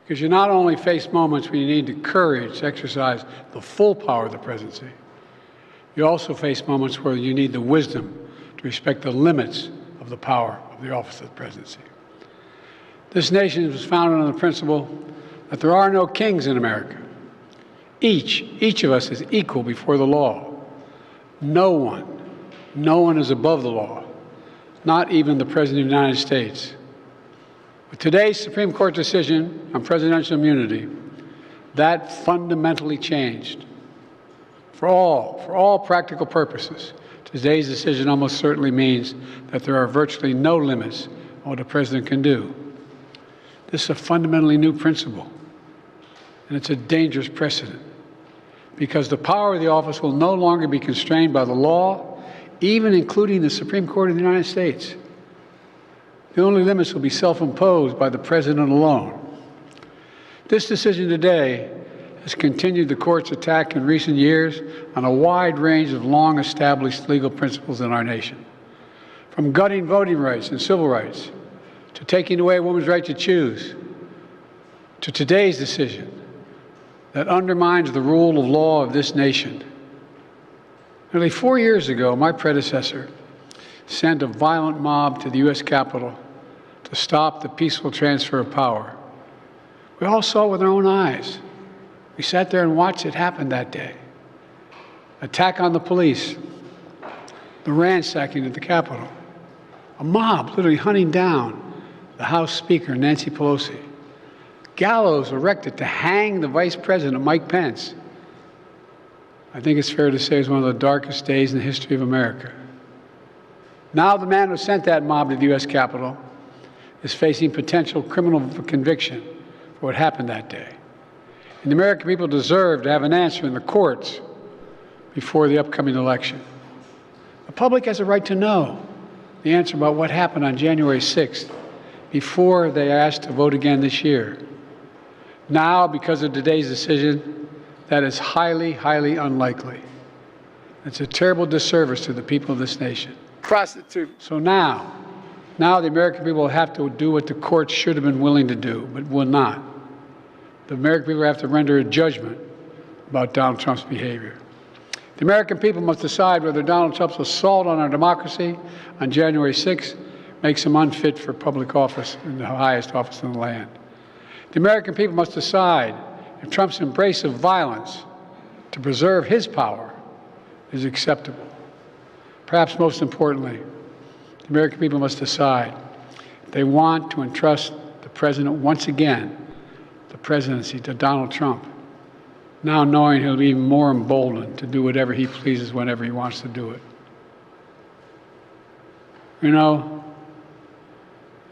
Because you not only face moments when you need the courage to exercise the full power of the presidency, you also face moments where you need the wisdom to respect the limits of the power of the office of the presidency. This nation was founded on the principle that there are no kings in America. Each of us is equal before the law. No one is above the law, not even the President of the United States. With today's Supreme Court decision on presidential immunity, that fundamentally changed. For all practical purposes, today's decision almost certainly means that there are virtually no limits on what a president can do. This is a fundamentally new principle, and it's a dangerous precedent, because the power of the office will no longer be constrained by the law, even including the Supreme Court of the United States. The only limits will be self-imposed by the president alone. This decision today has continued the court's attack in recent years on a wide range of long-established legal principles in our nation, from gutting voting rights and civil rights, to taking away a woman's right to choose, to today's decision that undermines the rule of law of this nation. Nearly 4 years ago, my predecessor sent a violent mob to the U.S. Capitol to stop the peaceful transfer of power. We all saw it with our own eyes. We sat there and watched it happen that day. Attack on the police, the ransacking at the Capitol, a mob literally hunting down the House Speaker, Nancy Pelosi, gallows erected to hang the Vice President, Mike Pence. I think it's fair to say it was one of the darkest days in the history of America. Now the man who sent that mob to the U.S. Capitol is facing potential criminal conviction for what happened that day. And the American people deserve to have an answer in the courts before the upcoming election. The public has a right to know the answer about what happened on January 6th before they are asked to vote again this year. Now, because of today's decision, that is highly, highly unlikely. It's a terrible disservice to the people of this nation. Prostitute. So now the American people will have to do what the courts should have been willing to do, but will not. The American people have to render a judgment about Donald Trump's behavior. The American people must decide whether Donald Trump's assault on our democracy on January 6th makes him unfit for public office in the highest office in the land. The American people must decide if Trump's embrace of violence to preserve his power is acceptable. Perhaps most importantly, the American people must decide if they want to entrust the president once again, the presidency, to Donald Trump, now knowing he'll be even more emboldened to do whatever he pleases whenever he wants to do it. You know,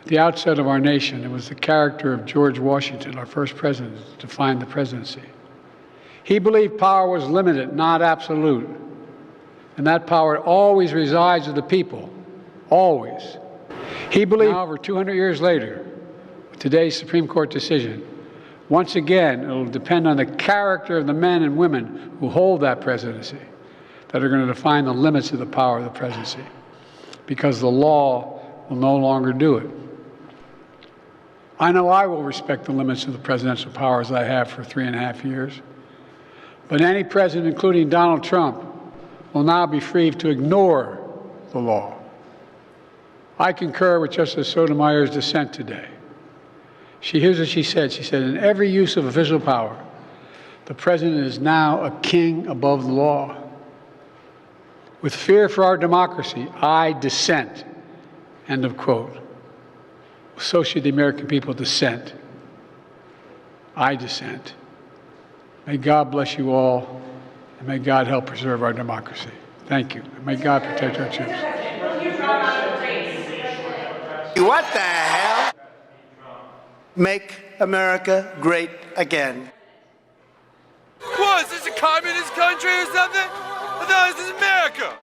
at the outset of our nation, it was the character of George Washington, our first president, that defined the presidency. He believed power was limited, not absolute, and that power always resides with the people, always. He believed, now, over 200 years later, with today's Supreme Court decision, once again, it will depend on the character of the men and women who hold that presidency that are going to define the limits of the power of the presidency, because the law will no longer do it. I know I will respect the limits of the presidential powers I have for 3.5 years, but any president, including Donald Trump, will now be free to ignore the law. I concur with Justice Sotomayor's dissent today. Here's what she said. She said, in every use of official power, the president is now a king above the law. With fear for our democracy, I dissent. End of quote. So should the American people dissent. I dissent. May God bless you all, and may God help preserve our democracy. Thank you. And may God protect our troops. What the hell? Make America great again. What, is this a communist country or something? I thought this is America.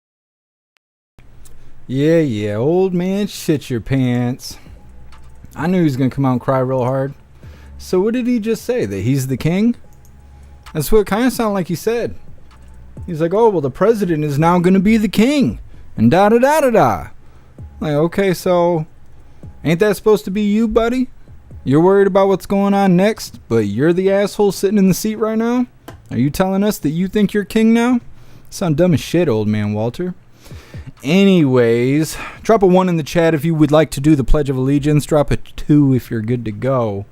Yeah, old man shit your pants. I knew he was gonna come out and cry real hard. So what did he just say? That he's the king? That's what it kind of sounded like he said. He's like, oh, well, the president is now gonna be the king. And da-da-da-da-da. Like, okay, so ain't that supposed to be you, buddy? You're worried about what's going on next, but you're the asshole sitting in the seat right now? Are you telling us that you think you're king now? You sound dumb as shit, old man Walter. Anyways, drop a 1 in the chat if you would like to do the Pledge of Allegiance. Drop a 2 if you're good to go.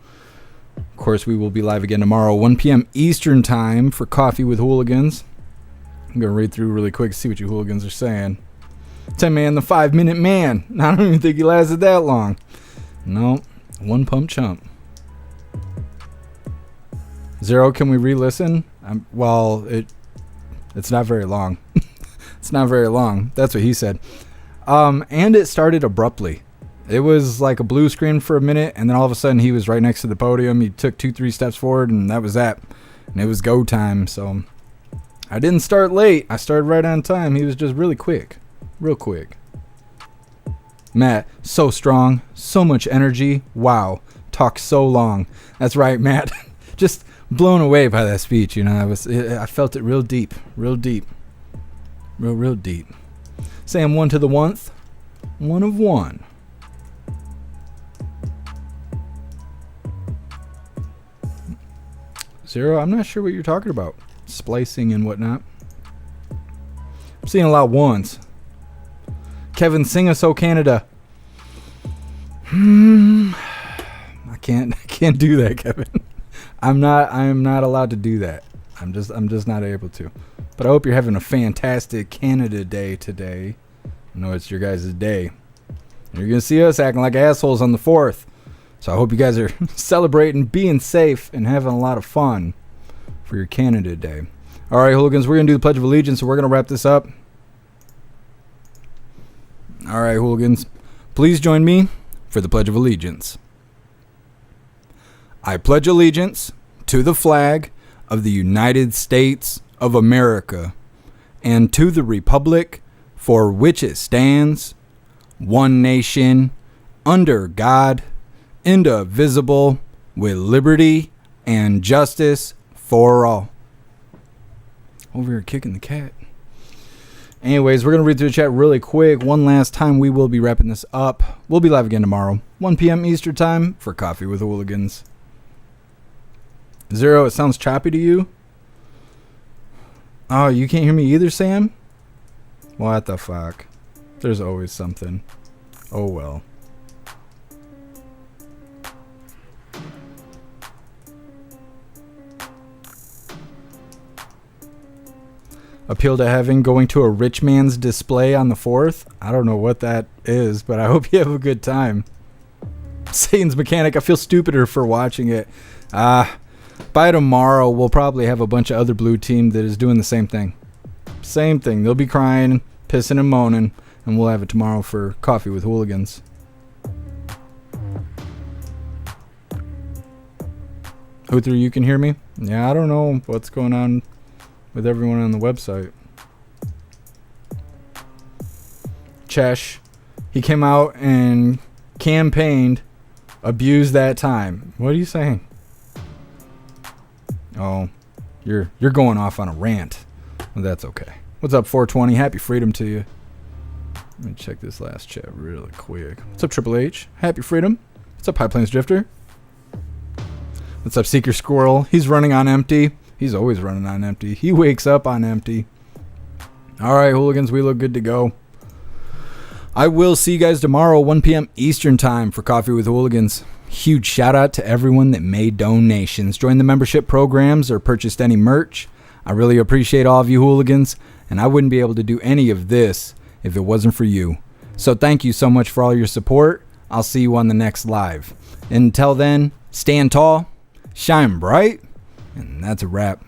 Of course, we will be live again tomorrow, 1 p.m. Eastern Time for Coffee with Hooligans. I'm going to read through really quick, see what you hooligans are saying. 10 man, the 5-minute man. I don't even think he lasted that long. No, one pump chump. Zero, can we re-listen? Well, it's not very long. It's not very long. That's what he said. And it started abruptly. It was like a blue screen for a minute, and then all of a sudden he was right next to the podium. He took 2-3 steps forward, and that was that. And it was go time, so I didn't start late. I started right on time. He was just really quick. Real quick. Matt, so strong, so much energy. Wow. Talk so long. That's right, Matt. Just blown away by that speech, you know. I felt it real deep. Real deep. Real deep. Sam 1 to the 1th. 1 of 1. Zero, I'm not sure what you're talking about. Splicing and whatnot. I'm seeing a lot of 1s. Kevin, sing us "O Canada." I can't do that, Kevin. I'm not allowed to do that. I'm just not able to. But I hope you're having a fantastic Canada Day today. I know it's your guys' day. You're going to see us acting like assholes on the 4th. So I hope you guys are celebrating, being safe, and having a lot of fun for your Canada Day. All right, hooligans, we're going to do the Pledge of Allegiance, so we're going to wrap this up. All right, hooligans, please join me for the Pledge of Allegiance. I pledge allegiance to the flag of the United States of America and to the republic for which it stands, one nation, under God, indivisible, with liberty and justice for all. Over here kicking the cat. Anyways, we're going to read through the chat really quick. One last time, we will be wrapping this up. We'll be live again tomorrow, 1 p.m. Eastern Time for Coffee with Hooligans. Zero, it sounds choppy to you? Oh, you can't hear me either, Sam? What the fuck? There's always something. Oh well. Appeal to heaven, going to a rich man's display on the 4th? I don't know what that is, but I hope you have a good time. Satan's Mechanic, I feel stupider for watching it. By tomorrow, we'll probably have a bunch of other blue team that is doing the same thing. Same thing. They'll be crying, pissing and moaning, and we'll have it tomorrow for Coffee with Hooligans. Uther, you can hear me? Yeah, I don't know what's going on with everyone on the website. Chesh, he came out and campaigned, abused that time. What are you saying? Oh, you're going off on a rant. Well, that's okay. What's up, 420? Happy freedom to you. Let me check this last chat really quick. What's up, Triple H? Happy freedom. What's up, High Plains Drifter? What's up, Seeker Squirrel? He's running on empty. He's always running on empty. He wakes up on empty. All right, hooligans, we look good to go. I will see you guys tomorrow, 1 p.m. Eastern Time for Coffee with Hooligans. Huge shout out to everyone that made donations, joined the membership programs, or purchased any merch. I really appreciate all of you hooligans, and I wouldn't be able to do any of this if it wasn't for you. So thank you so much for all your support. I'll see you on the next live. Until then, stand tall, shine bright, and that's a wrap.